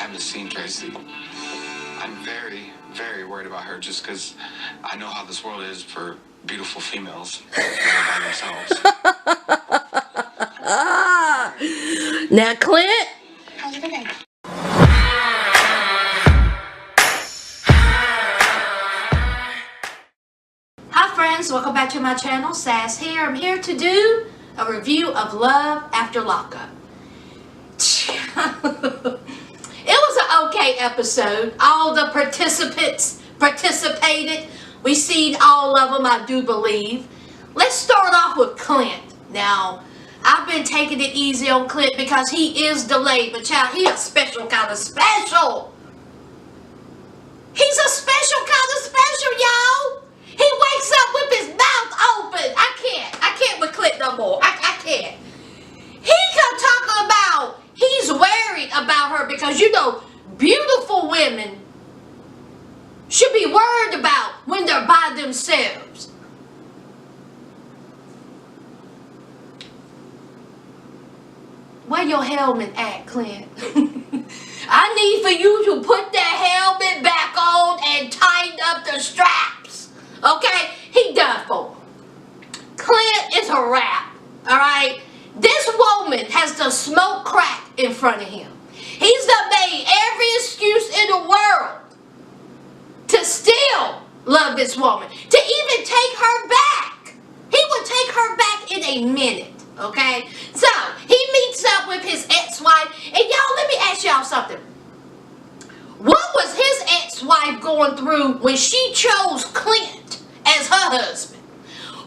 haven't seen Tracy. I'm very, very worried about her just because I know how this world is for beautiful females by themselves. Now, Clint. How's your day? Hi friends, welcome back to my channel. Sas here. I'm here to do a review of Love After Lockup. It was an okay episode. All the participants participated. We seen all of them, I do believe. Let's start off with Clint. Now, I've been taking it easy on Clint because he is delayed, but child, he a special kind of special. He's a special kind of special, y'all. He wakes up with his mouth open. I can't with Clint no more. I can't. He kept talking about he's worried about her because, you know, beautiful women should be worried about when they're by themselves. Where your helmet at, Clint? I need for you to put that helmet back on and tighten up the straps. Okay? He done for. Clint is a wrap. Alright? This woman has to smoke crack in front of him. He's done made every excuse in the world to still love this woman. To even take her back. He would take her back in a minute. Okay? So, he meets up with his ex-wife. And y'all, let me ask y'all something. What was his ex-wife going through when she chose Clint as her husband?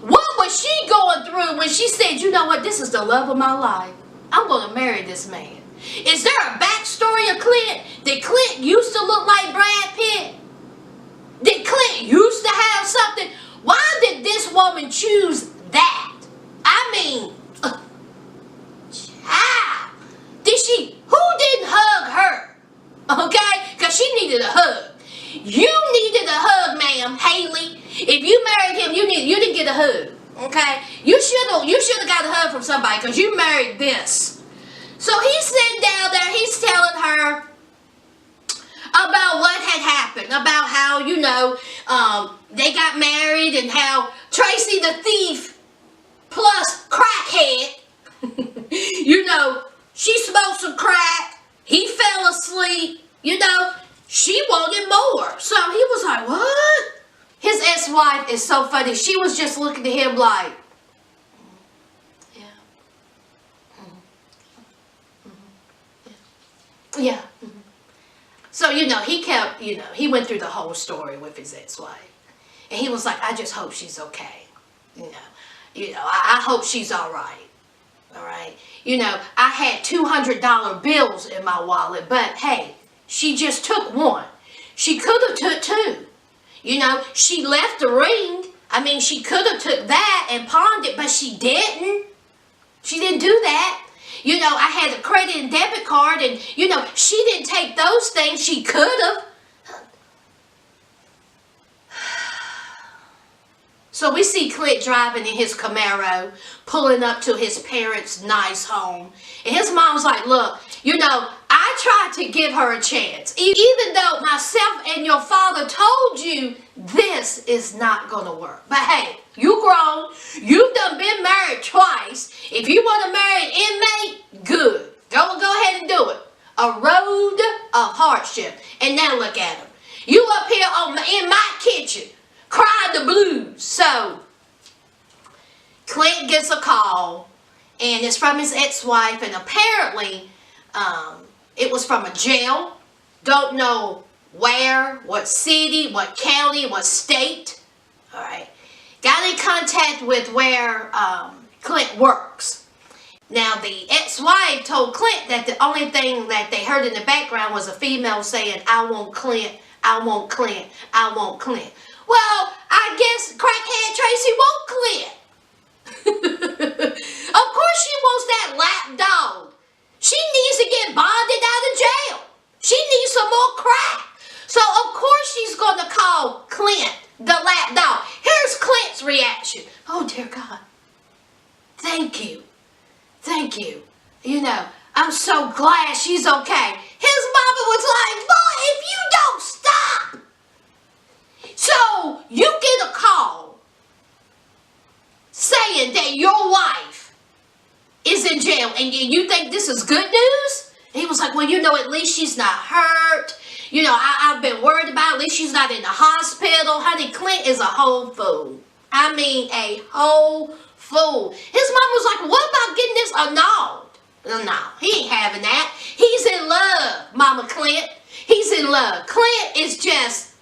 What was she going through when she said, you know what, this is the love of my life. I'm going to marry this man. Is there a backstory of Clint? Did Clint used to look like Brad Pitt? Did Clint used to have something? Why did this woman choose that? I mean, child, who didn't hug her? Okay? Because she needed a hug. You needed a hug, ma'am, Haley. If you married him, you didn't get a hug. Okay? You should have got a hug from somebody because you married this. So he's sitting down there, he's telling her about what had happened, about how, you know, they got married and how Tracy the thief plus crackhead, you know, she smoked some crack, he fell asleep, you know, she wanted more. So he was like, what? His ex-wife is so funny. She was just looking at him like, yeah. Yeah. So, you know, he kept, you know, he went through the whole story with his ex-wife. And he was like, I just hope she's okay. You know, I hope she's all right. All right. You know, I had $200 bills in my wallet, but hey, she just took one. She could have took two. You know, she left the ring. I mean, she could have took that and pawned it, but she didn't. She didn't do that. You know, I had a credit and debit card and, you know, she didn't take those things. She could have. So we see Clint driving in his Camaro, pulling up to his parents' nice home. And his mom's like, look, you know, I tried to give her a chance. Even though myself and your father told you this is not going to work. But hey, you grown. You've done been married twice. If you want to marry an inmate, good. Go ahead and do it. A road of hardship. And now look at him. You up here in my kitchen, crying the blues. So, Clint gets a call, and it's from his ex-wife, and apparently, it was from a jail. Don't know where, what city, what county, what state. All right. Got in contact with where Clint works. Now, the ex-wife told Clint that the only thing that they heard in the background was a female saying, I want Clint, I want Clint, I want Clint. Well, I guess crackhead Tracy won't Clint. Of course she wants that lap dog. She needs to get bonded out of jail. She needs some more crack. So, of course she's going to call Clint the lap dog. Here's Clint's reaction. Oh, dear God. Thank you. Thank you. You know, I'm so glad she's okay. His mama was like, boy, if you don't stop. So you get a call saying that your wife is in jail and you think this is good news? He was like, well, you know, at least she's not hurt. You know, I've been worried about, at least she's not in the hospital. Honey, Clint is a whole fool. I mean, a whole fool. His mom was like, what about getting this annulled? No, he ain't having that. He's in love, Mama Clint. He's in love. Clint is just,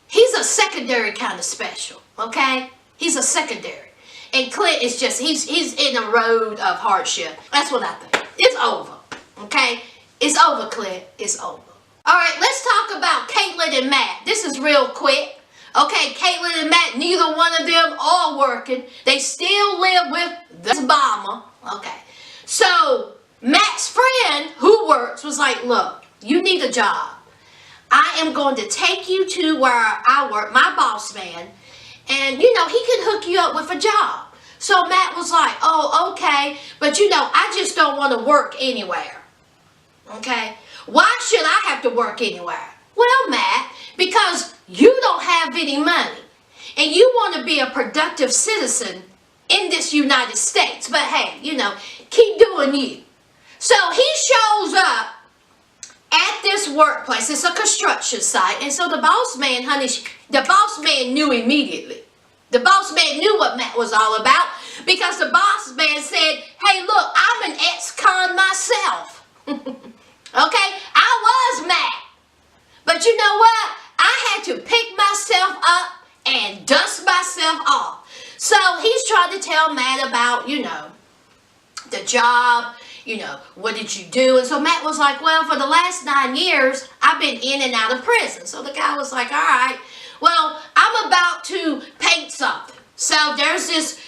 he's a secondary kind of special, okay? He's a secondary. And Clint is just, he's in a road of hardship. That's what I think. It's over, okay? It's over, Clint. It's over. All right, let's talk about Caitlyn and Matt. This is real quick. Okay, Caitlyn and Matt, neither one of them are working. They still live with the mama. Okay. So, Matt's friend who works was like, look, you need a job. I am going to take you to where I work, my boss man, and, you know, he can hook you up with a job. So Matt was like, oh, okay, but, you know, I just don't want to work anywhere. Okay? Why should I have to work anywhere? Well, Matt, because you don't have any money, and you want to be a productive citizen in this United States. But, hey, you know, keep doing you. So he shows up at this workplace. It's a construction site. And so the boss man, honey, the boss man knew immediately. The boss man knew what Matt was all about because the boss man said, hey, look, I'm an ex-con myself. Okay? I was Matt. But you know what? I had to pick myself up and dust myself off. So he's trying to tell Matt about, you know, the job. You know, what did you do? And so Matt was like, well, for the last 9 years, I've been in and out of prison. So the guy was like, all right, well, I'm about to paint something. So there's this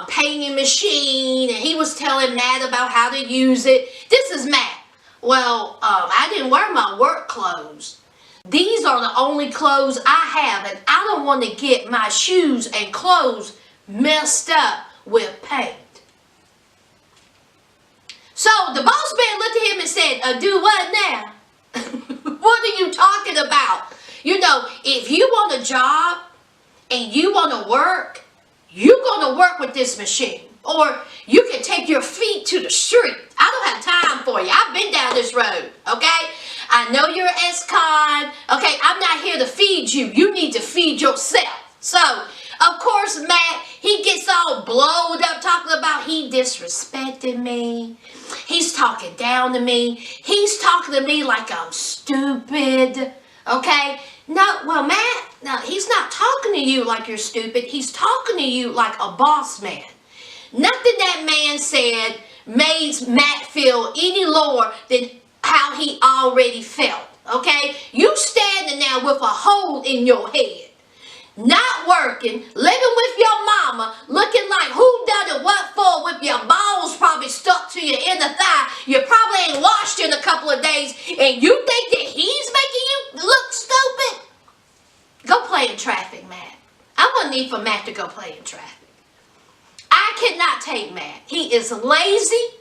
painting machine, and he was telling Matt about how to use it. This is Matt. Well, I didn't wear my work clothes. These are the only clothes I have, and I don't want to get my shoes and clothes messed up with paint. So the boss man looked at him and said, do what now? What are you talking about? You know, if you want a job and you want to work, you're going to work with this machine. Or you can take your feet to the street. I don't have time for you. I've been down this road, okay? I know you're an ex-con. Okay, I'm not here to feed you. You need to feed yourself. So, of course, Matt, he gets all blowed up talking about he disrespected me. He's talking down to me. He's talking to me like I'm stupid. Okay? No, well, Matt, no, he's not talking to you like you're stupid. He's talking to you like a boss man. Nothing that man said made Matt feel any lower than how he already felt. Okay? You standing there with a hole in your head. Not working, living with your mama, looking like who done it what for, with your balls probably stuck to your inner thigh. You probably ain't washed in a couple of days, and you think that he's making you look stupid? Go play in traffic, Matt. I'm going to need for Matt to go play in traffic. I cannot take Matt. He is lazy.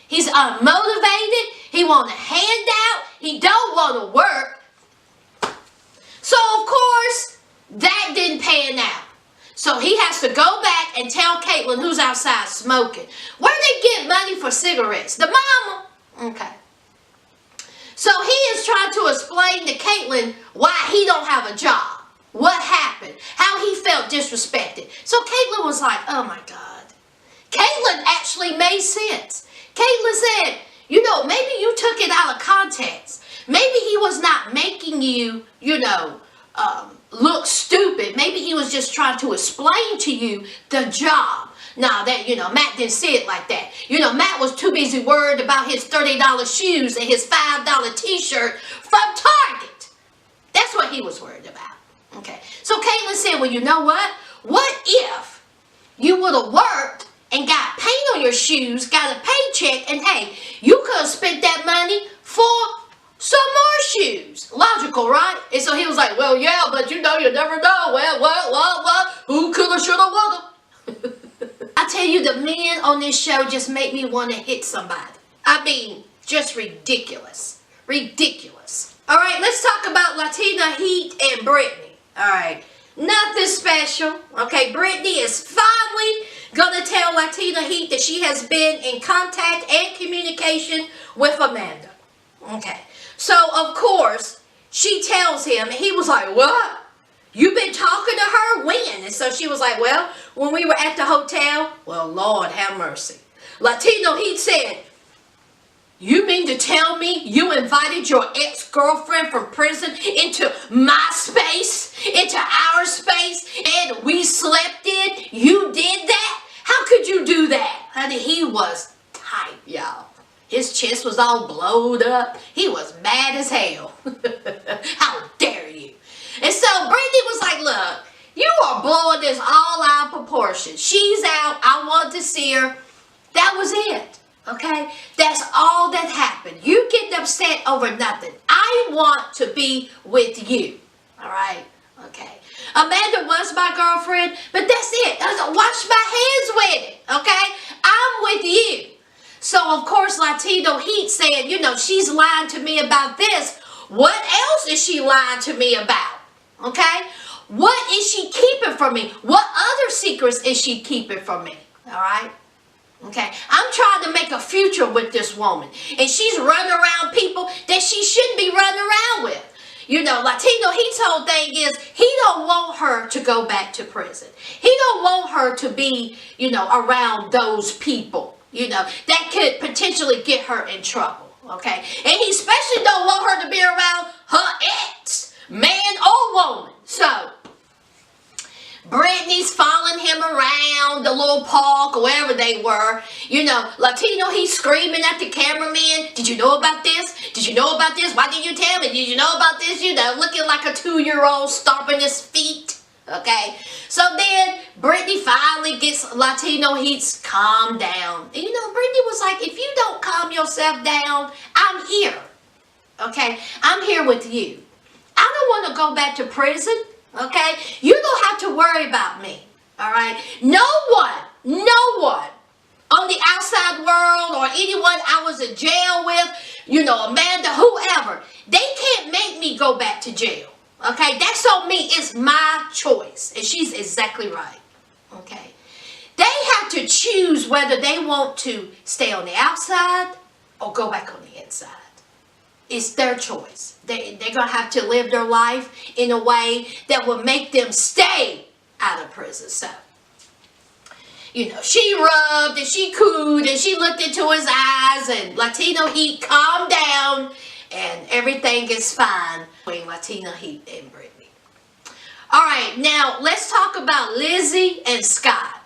He's unmotivated. He want a handout. He don't want to work. So, of course, that didn't pan out. So he has to go back and tell Caitlyn, who's outside smoking, where they get money for cigarettes? The mama. Okay. So he is trying to explain to Caitlyn why he don't have a job. What happened? How he felt disrespected. So Caitlyn was like, oh my God. Caitlyn actually made sense. Caitlyn said, you know, maybe you took it out of context. Maybe he was not making you, you know, look stupid. Maybe he was just trying to explain to you the job. Now that, you know, Matt didn't say it like that. You know, Matt was too busy worried about his $30 shoes and his $5 t-shirt from Target. That's what he was worried about. Okay. So Caitlyn said, well, you know what? What if you would have worked and got paint on your shoes, got a paycheck, and hey, you could have spent that money for some more shoes. Logical, right? And so he was like, well, yeah, but you know, you never know. Well, what? Who coulda, shoulda, woulda? I tell you, the men on this show just make me want to hit somebody. I mean, just ridiculous. Ridiculous. All right, let's talk about Latina Heat and Brittany. All right, nothing special. Okay, Brittany is finally gonna tell Latina Heat that she has been in contact and communication with Amanda. Okay, so of course she tells him, and he was like, "What? You've been talking to her? When?" And so she was like, "Well, when we were at the hotel." Well, Lord have mercy. Latino Heat said, "You mean to tell me you invited your ex-girlfriend from prison into my space, into our space, and we slept in? You did that? How could you do that?" Honey, he was tight, y'all. His chest was all blowed up. He was mad as hell. How dare you? And so Brittany was like, "Look, you are blowing this all out of proportion. She's out. I want to see her." That was it. Okay? That's all that happened. You getting upset over nothing. I want to be with you. All right? Okay. Amanda was my girlfriend, but that's it. I wash my hands with it. Okay? I'm with you. So, of course, Latino Heat said, she's lying to me about this. What else is she lying to me about? Okay? What is she keeping from me? What other secrets is she keeping from me? All right? Okay? I'm trying to make a future with this woman. And she's running around people that she shouldn't be running around with. Latino Heat's whole thing is he don't want her to go back to prison. He don't want her to be, around those people. That could potentially get her in trouble, okay? And he especially don't want her to be around her ex, man or woman. So, Brittany's following him around the little park or wherever they were. Latino, he's screaming at the cameraman, "Did you know about this? Did you know about this? Why didn't you tell me? Did you know about this?" Looking like a 2-year-old stomping his feet. Okay, so then Brittany finally gets Latino Heat's calm down. And Brittany was like, "If you don't calm yourself down, I'm here. Okay, I'm here with you. I don't want to go back to prison. Okay, you don't have to worry about me. All right, no one on the outside world or anyone I was in jail with, Amanda, whoever, they can't make me go back to jail. Okay, that's on me. It's my choice." And she's exactly right. Okay, they have to choose whether they want to stay on the outside or go back on the inside. It's their choice. They're going to have to live their life in a way that will make them stay out of prison. So, she rubbed and she cooed and she looked into his eyes, and Latino Heat calmed down, and everything is fine between Latino Heat and Brittany. All right, now let's talk about Lizzy and Scott.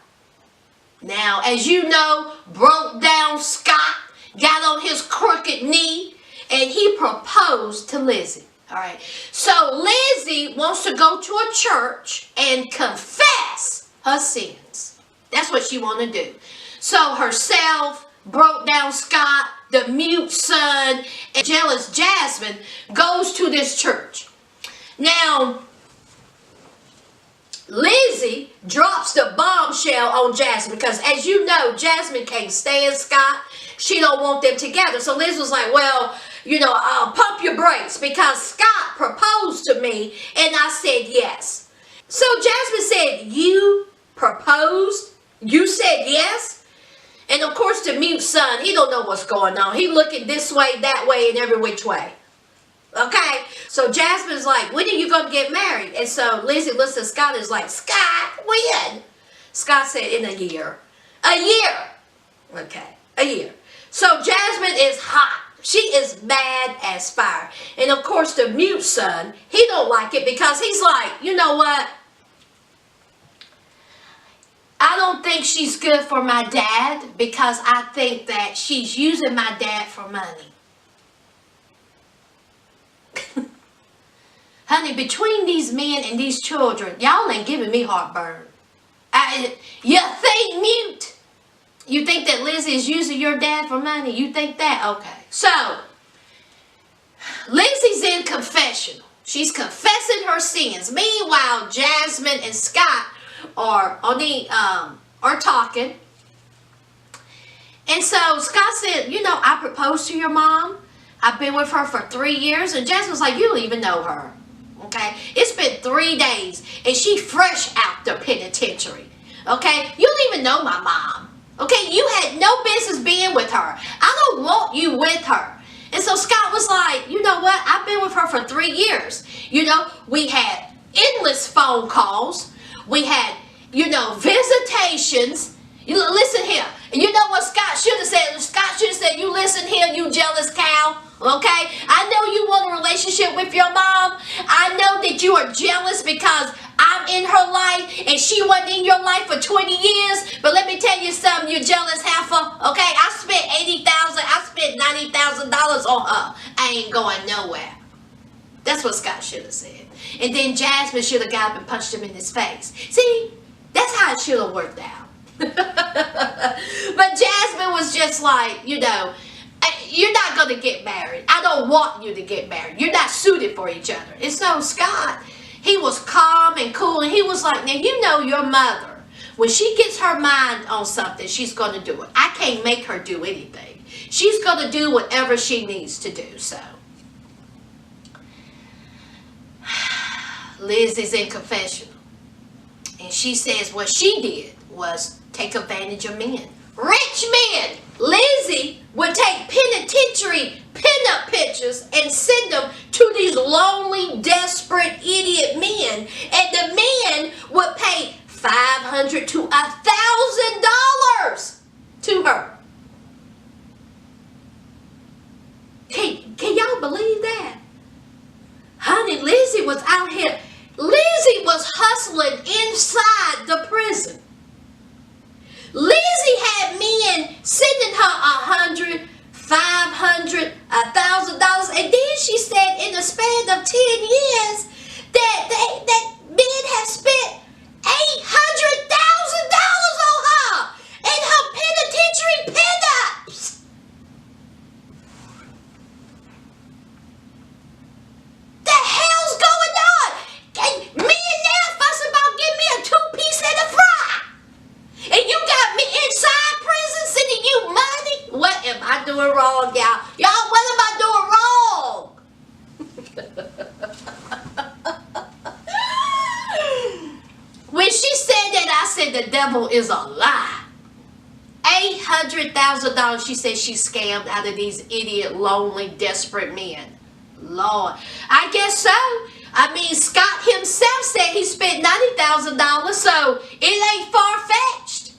Now, as you know, broke down Scott, got on his crooked knee, and he proposed to Lizzy. All right, so Lizzy wants to go to a church and confess her sins. That's what she want to do. So herself, broke down Scott, the mute son, and jealous Jasmine goes to this church. Now, Lizzy drops the bombshell on Jasmine because, as you know, Jasmine can't stand Scott. She don't want them together. So Liz was like, "Well, pump your brakes because Scott proposed to me and I said yes." So Jasmine said, "You proposed? You said yes?" And of course the mute son, he don't know what's going on. He looking this way, that way, and every which way. Okay? So Jasmine's like, "When are you going to get married?" And so Lizzy looks at Scott and is like, "Scott, when?" Scott said, "In a year." A year. Okay, a year. So Jasmine is hot. She is mad as fire. And of course the mute son, he don't like it because he's like, "You know what? I don't think she's good for my dad because I think that she's using my dad for money." Honey, between these men and these children, y'all ain't giving me heartburn. You think, mute? You think that Lizzy is using your dad for money? You think that? Okay. So, Lizzy's in confessional. She's confessing her sins. Meanwhile, Jasmine and Scott are talking. And so Scott said, "I proposed to your mom. I've been with her for 3 years. And Jasmine's like, you don't even know her. Okay? It's been 3 days. And she fresh out the penitentiary. Okay? You don't even know my mom. Okay? You had no business being with her. I don't want you with her. And so Scott was like, you know what? I've been with her for 3 years. You know, we had endless phone calls. We had, you know, visitations. You listen here. And you know what Scott should have said? Scott should have said, you listen here, you jealous cow. Okay? I know you want a relationship with your mom. I know that you are jealous because I'm in her life and she wasn't in your life for 20 years. But let me tell you something, you jealous heifer. Okay? I spent $90,000 on her. I ain't going nowhere. That's what Scott should have said. And then Jasmine should have got up and punched him in his face. See? That's how it should have worked out. But Jasmine was just like, you know, you're not going to get married. I don't want you to get married. You're not suited for each other. And so Scott, he was calm and cool. And he was like, now you know your mother. When she gets her mind on something, she's going to do it. I can't make her do anything. She's going to do whatever she needs to do. So Lizzie's in confessional. And she says what she did was take advantage of men. Rich men! Lizzie would take penitentiary pinup pictures and send them to these lonely, desperate, idiot men. And the men would pay $500 to $1,000 to her. Can y'all believe that? Honey, Lizzie was out here. Lizzie was hustling inside the prison. Lizzie had men sending her $100, $500, $1,000, and then she said in the span of 10 years that men have spent $800,000 on her and her penitentiary pinups. The hell's going on? And men now fuss about giving me a 2-piece and a fry. And you got me inside prison sending you money? What am I doing wrong, y'all? Y'all, what am I doing wrong? When she said that, I said the devil is a lie. $800,000 she said she scammed out of these idiot, lonely, desperate men. Lord, I guess so. I mean, Scott himself said he spent $90,000, so it ain't far-fetched.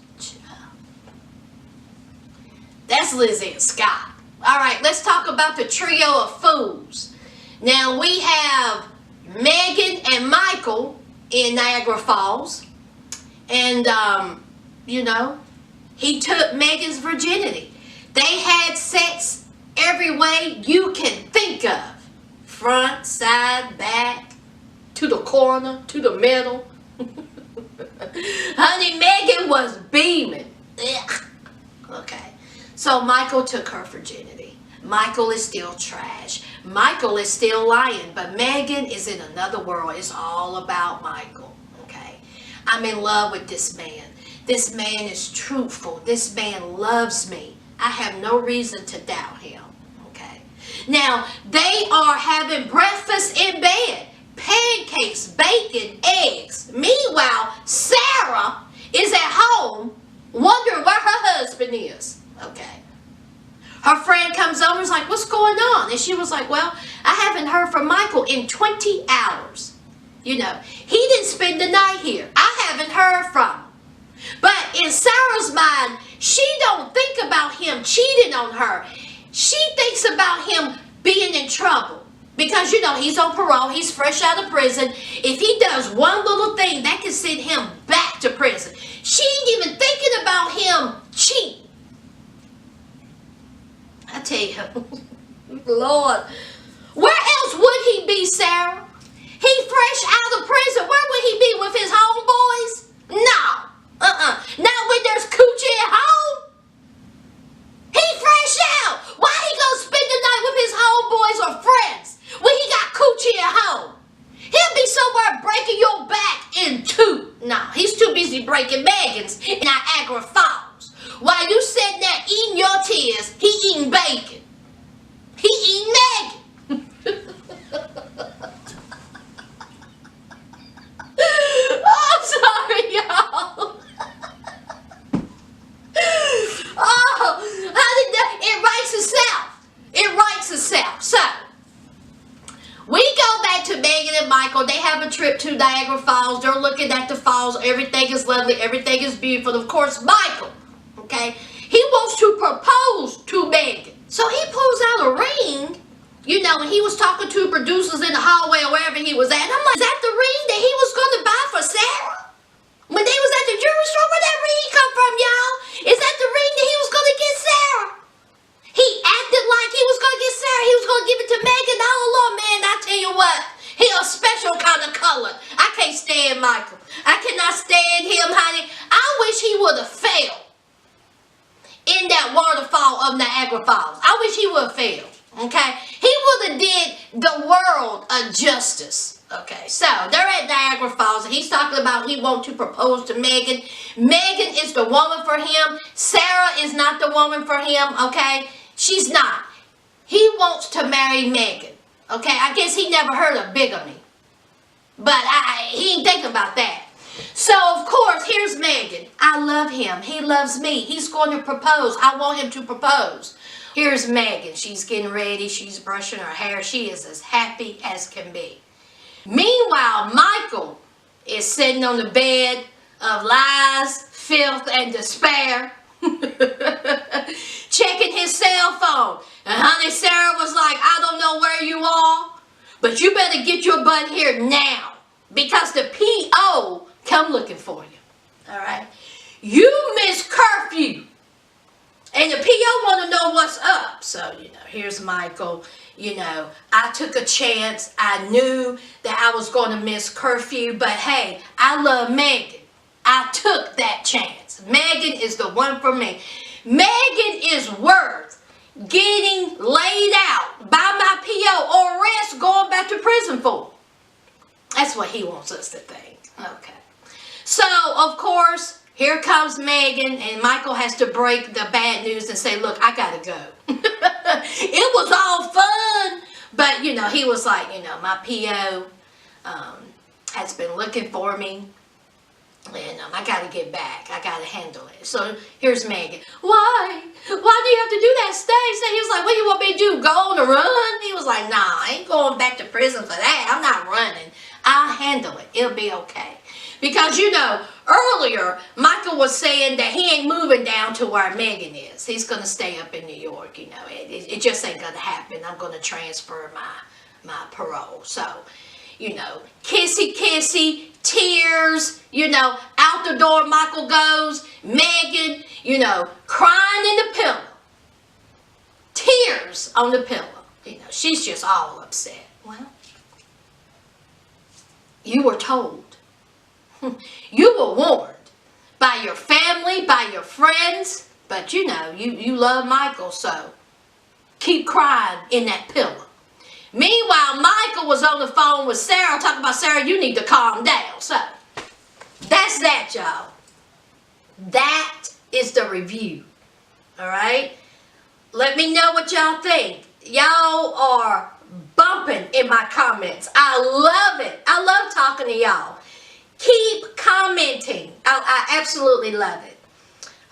That's Lizzy and Scott. All right, let's talk about the trio of fools. Now, we have Meghan and Michael in Niagara Falls. And, you know, he took Meghan's virginity. They had sex every way you can think of. Front, side, back, to the corner, to the middle. Honey, Meghan was beaming. Ugh. Okay. So Michael took her virginity. Michael is still trash. Michael is still lying. But Meghan is in another world. It's all about Michael. Okay. I'm in love with this man. This man is truthful. This man loves me. I have no reason to doubt him. Now, they are having breakfast in bed. Pancakes, bacon, eggs. Meanwhile, Sarah is at home wondering where her husband is. Okay. Her friend comes over and is like, what's going on? And she was like, well, I haven't heard from Michael in 20 hours. You know, he didn't spend the night here. I haven't heard from him. But in Sarah's mind, she don't think about him cheating on her. She thinks about him being in trouble because, you know, he's on parole. He's fresh out of prison. If he does one little thing, that can send him back to prison. She ain't even thinking about him cheating. I tell you, Lord, where else would he be, Sarah? He fresh out of prison. Where would he be, with his homeboys? No. Not when there's coochie at home. He fresh out. Why he gonna spend the night with his homeboys or friends when he got coochie at home? He'll be somewhere breaking your back in two. No, he's too busy breaking Meghan's in Niagara Falls. While you sitting there eating your tears, he eating bacon. He eating himself. So, we go back to Meghan and Michael. They have a trip to Niagara Falls. They're looking at the falls. Everything is lovely. Everything is beautiful. Of course, Michael, okay, he wants to propose to Meghan. So he pulls out a ring, you know, and he was talking to producers in the hallway or wherever he was at. And I'm like, is that the ring that he was going to buy for Sarah? When they was at the jewelry store, where that ring come from, y'all? Is that the ring that he was going to get Sarah? He acted like he was going to get Sarah. He was going to give it to Meghan. Oh, Lord, man, I tell you what. He a special kind of color. I can't stand Michael. I cannot stand him, honey. I wish he would have failed in that waterfall of Niagara Falls. I wish he would have failed, okay? He would have did the world a justice, okay? So, they're at Niagara Falls, and he's talking about he wants to propose to Meghan. Meghan is the woman for him. Sarah is not the woman for him, okay? She's not. He wants to marry Meghan, okay? I guess he never heard of bigamy, but he ain't thinking about that. So, of course, here's Meghan. I love him. He loves me. He's going to propose. I want him to propose. Here's Meghan. She's getting ready. She's brushing her hair. She is as happy as can be. Meanwhile, Michael is sitting on the bed of lies, filth, and despair, checking his cell phone. And honey, Sarah was like, I don't know where you are, but you better get your butt here now, because the P.O. come looking for you. All right? You missed curfew. And the P.O. want to know what's up. So, you know, here's Michael. You know, I took a chance. I knew that I was going to miss curfew. But, hey, I love Meghan. I took that chance. Meghan is the one for me. Meghan is worth getting laid out by my P.O. or risk going back to prison for. That's what he wants us to think. Okay. So, of course, here comes Meghan, and Michael has to break the bad news and say, look, I gotta go. It was all fun, but, you know, he was like, you know, my P.O. Has been looking for me, and I gotta get back. I gotta handle it. So, here's Meghan. Why? Why do you have to do that? Stay. He was like, what do you want me to do, go on a run? He was like, nah, I ain't going back to prison for that. I'm not running. I'll handle it. It'll be okay. Because, you know, earlier, Michael was saying that he ain't moving down to where Meghan is. He's going to stay up in New York, you know. It just ain't going to happen. I'm going to transfer my parole. So, you know, kissy, tears, you know, out the door Michael goes. Meghan, you know, crying in the pillow. Tears on the pillow. You know, she's just all upset. Well, you were told. You were warned by your family, by your friends, but you know, you love Michael, so keep crying in that pillow. Meanwhile, Michael was on the phone with Sarah, talking about, Sarah, you need to calm down. So, that's that, y'all. That is the review, all right? Let me know what y'all think. Y'all are bumping in my comments. I love it. I love talking to y'all. Keep commenting. I absolutely love it.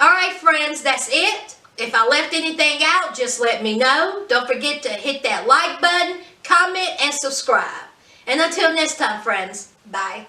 All right, friends, that's it. If I left anything out, just let me know. Don't forget to hit that like button, comment, and subscribe. And until next time, friends, bye.